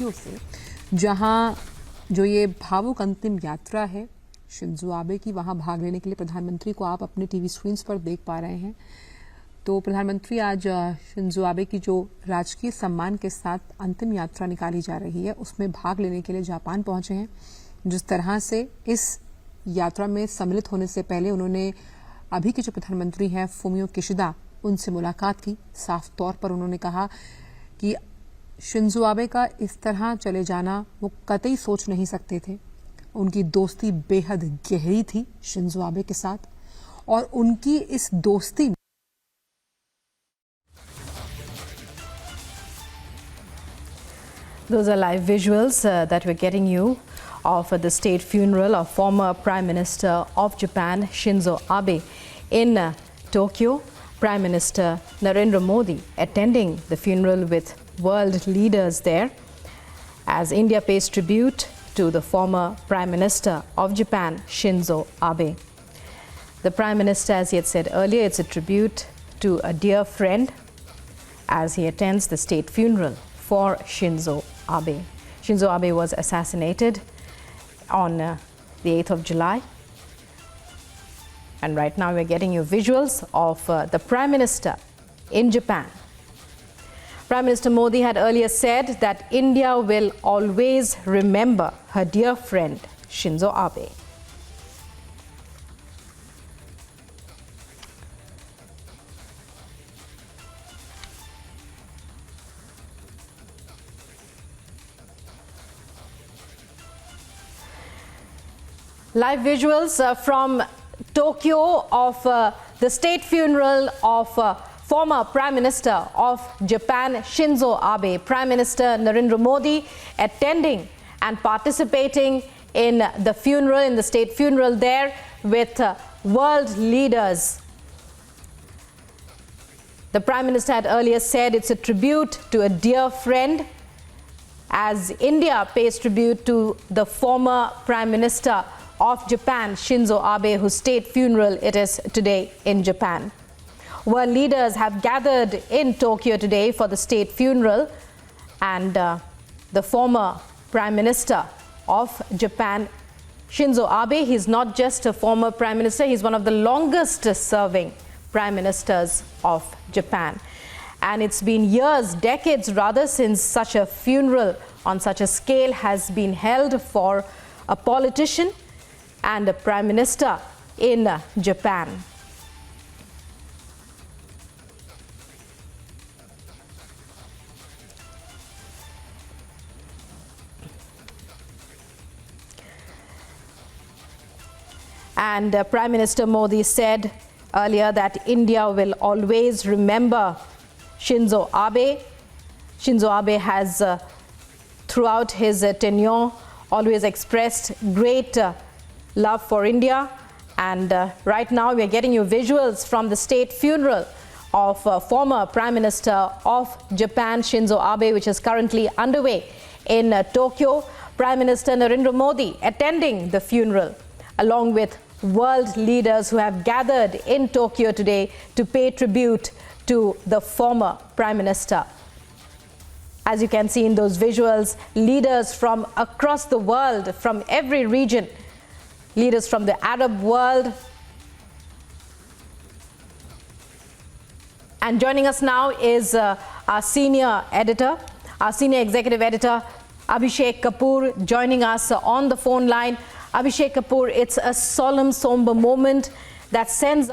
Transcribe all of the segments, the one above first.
Tokyo से, जहां जो ये भावुक अंतिम यात्रा है शिंजो आबे की, वहां भाग लेने के लिए प्रधानमंत्री को आप अपने टीवी स्क्रीन्स पर देख पा रहे हैं। तो प्रधानमंत्री आज शिंजो आबे की जो राजकीय सम्मान के साथ अंतिम यात्रा निकाली जा रही है उसमें भाग लेने के लिए जापान पहुंचे हैं। जिस तरह से इस यात्रा में सम्मिलित होने से पहले उन्होंने अभी के जो प्रधानमंत्री हैं फुमियो किशिदा, उनसे मुलाकात की। साफ तौर पर उन्होंने कहा कि शिंजो आबे का इस तरह चले जाना वो कतई सोच नहीं सकते थे। उनकी दोस्ती बेहद गहरी थी शिंजो आबे के साथ, और उनकी इस दोस्ती में Those are live visuals that we're getting you of the state funeral of former Prime Minister of Japan, Shinzo Abe, in Tokyo. Prime Minister Narendra Modi attending the funeral with world leaders there as India pays tribute to the former Prime Minister of Japan, Shinzo Abe. The Prime Minister, as he had said earlier, it's a tribute to a dear friend as he attends the state funeral for Shinzo Abe. Shinzo Abe was assassinated on the 8th of July. And right now we're getting you visuals of the Prime Minister in Japan. Prime Minister Modi had earlier said that India will always remember her dear friend Shinzo Abe. Live visuals from Tokyo of the state funeral of former Prime Minister of Japan, Shinzo Abe. Prime Minister Narendra Modi attending and participating in the funeral, in the state funeral there with world leaders. The Prime Minister had earlier said it's a tribute to a dear friend as India pays tribute to the former Prime Minister of Japan, Shinzo Abe, whose state funeral it is today in Japan. World leaders have gathered in Tokyo today for the state funeral, and the former Prime Minister of Japan, Shinzo Abe, he's not just a former Prime Minister, he's one of the longest serving Prime Ministers of Japan. And it's been years, decades rather, since such a funeral on such a scale has been held for a politician and a Prime Minister in Japan. And Prime Minister Modi said earlier that India will always remember Shinzo Abe. Shinzo Abe has, throughout his tenure, always expressed great love for India. And right now we are getting you visuals from the state funeral of former Prime Minister of Japan, Shinzo Abe, which is currently underway in Tokyo. Prime Minister Narendra Modi attending the funeral along with world leaders who have gathered in Tokyo today to pay tribute to the former Prime Minister. As you can see in those visuals, leaders from across the world, from every region, leaders from the Arab world. And joining us now is our senior editor, our senior executive editor, Abhishek Kapoor, joining us on the phone line. Abhishek Kapoor, it's a solemn, somber moment that sends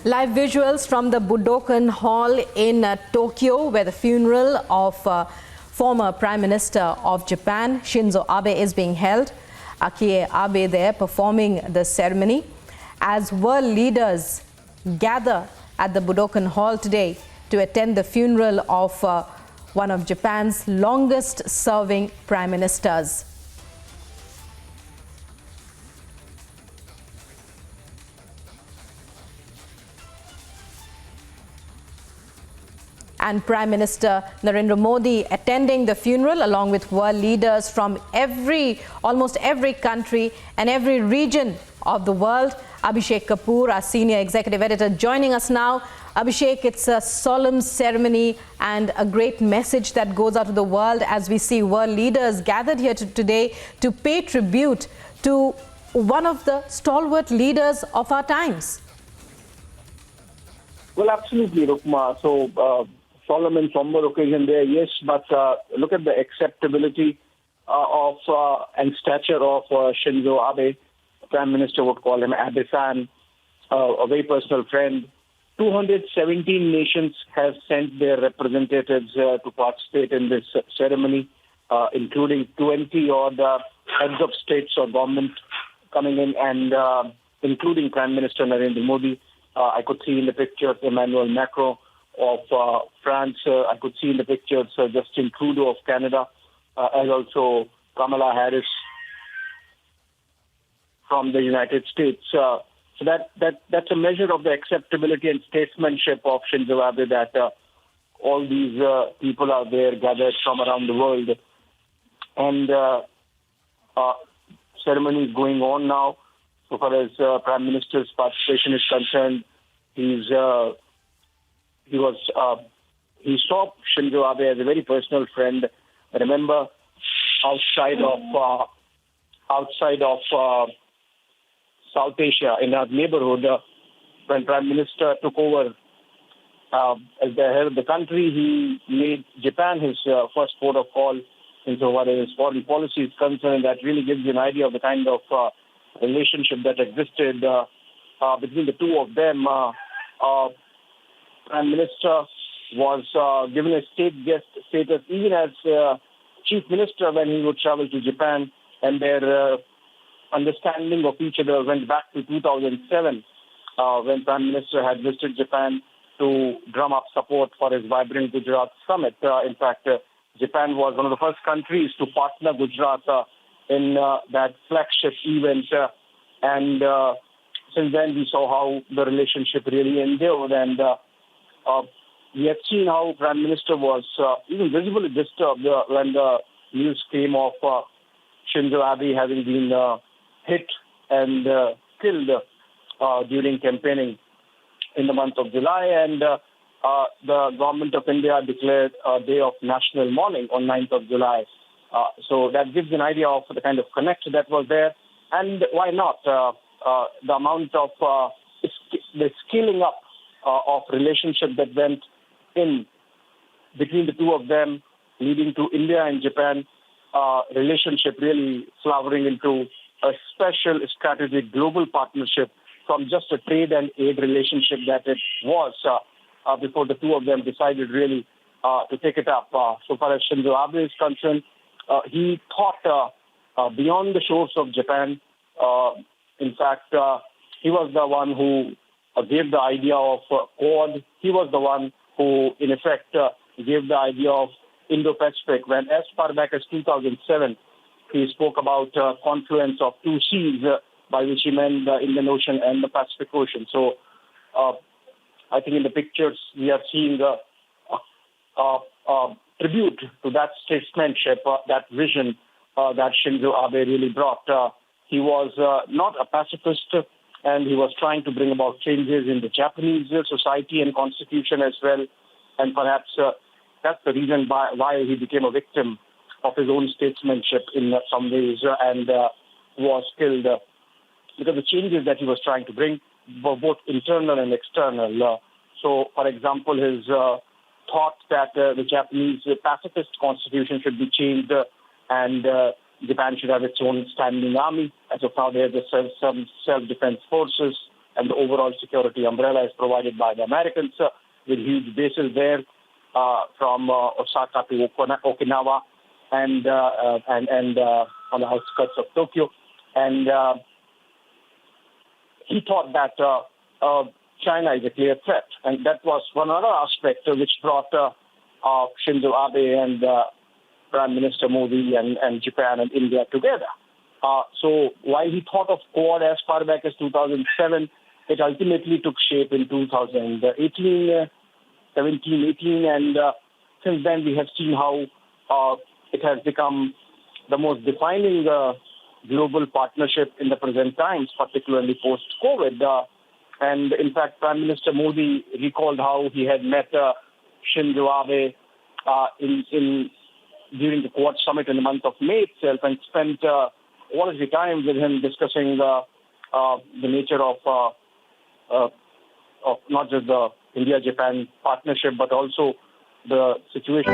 Live visuals from the Budokan Hall in Tokyo, where the funeral of former Prime Minister of Japan, Shinzo Abe, is being held. Akie Abe there performing the ceremony as world leaders gather at the Budokan Hall today to attend the funeral of one of Japan's longest serving prime ministers. And Prime Minister Narendra Modi attending the funeral along with world leaders from almost every country and every region of the world. Abhishek Kapoor, our senior executive editor, joining us now. Abhishek, it's a solemn ceremony and a great message that goes out to the world as we see world leaders gathered here today to pay tribute to one of the stalwart leaders of our times. Well, absolutely, Rukma. So, solemn and somber occasion there, yes, but look at the acceptability of and stature of Shinzo Abe. Prime Minister would call him Abe-san, a very personal friend. 217 nations have sent their representatives to participate in this ceremony, including 20-odd heads of states or government coming in, and including Prime Minister Narendra Modi. I could see in the pictures Emmanuel Macron of France. I could see in the pictures Justin Trudeau of Canada, and also Kamala Harris from the United States. So that's a measure of the acceptability and statesmanship of Shinzo Abe, that all these people are there gathered from around the world. And ceremony is going on now. So far as Prime Minister's participation is concerned, he saw Shinzo Abe as a very personal friend. I remember outside of South Asia, in our neighborhood, when Prime Minister took over as the head of the country, he made Japan his first port of call insofar as foreign policy is concerned. That really gives you an idea of the kind of relationship that existed between the two of them. Prime Minister was given a state guest status even as Chief Minister when he would travel to Japan, and their understanding of each other went back to 2007 when Prime Minister had visited Japan to drum up support for his Vibrant Gujarat Summit. In fact, Japan was one of the first countries to partner Gujarat in that flagship event, and since then we saw how the relationship really endured, and we had seen how Prime Minister was even visibly disturbed when the news came of Shinzo Abe having been hit and killed during campaigning in the month of July, and the government of India declared a day of national mourning on 9th of July. So that gives an idea of the kind of connect that was there, and why not the amount of the scaling up of relationship that went in between the two of them, leading to India and Japan relationship really flowering into a special strategic global partnership from just a trade and aid relationship that it was before the two of them decided really to take it up. So far as Shinzo Abe is concerned, he thought beyond the shores of Japan. In fact, he was the one who gave the idea of Quad. He was the one who, in effect, gave the idea of Indo-Pacific when, as far back as 2007, he spoke about confluence of two seas, by which he meant the Indian Ocean and the Pacific Ocean. So I think in the pictures we are seeing a tribute to that statesmanship, that vision that Shinzo Abe really brought. He was not a pacifist, and he was trying to bring about changes in the Japanese society and constitution as well. And perhaps that's the reason why he became a victim of his own statesmanship in some ways and was killed. Because the changes that he was trying to bring were both internal and external. So, for example, his thought that the Japanese pacifist constitution should be changed and Japan should have its own standing army. As of now, there are some self-defense forces. and the overall security umbrella is provided by the Americans with huge bases there from Osaka to Okinawa and on the outskirts of Tokyo. And he thought that China is a clear threat. And that was one other aspect which brought Shinzo Abe and Prime Minister Modi and Japan and India together. So while he thought of Quad as far back as 2007, it ultimately took shape in 2018, 17, 18, and since then we have seen how it has become the most defining global partnership in the present times, particularly post-COVID. And in fact, Prime Minister Modi recalled how he had met Shinzo Abe during the Quad Summit in the month of May itself and spent quality time with him discussing the nature of not just the India-Japan partnership, but also the situation.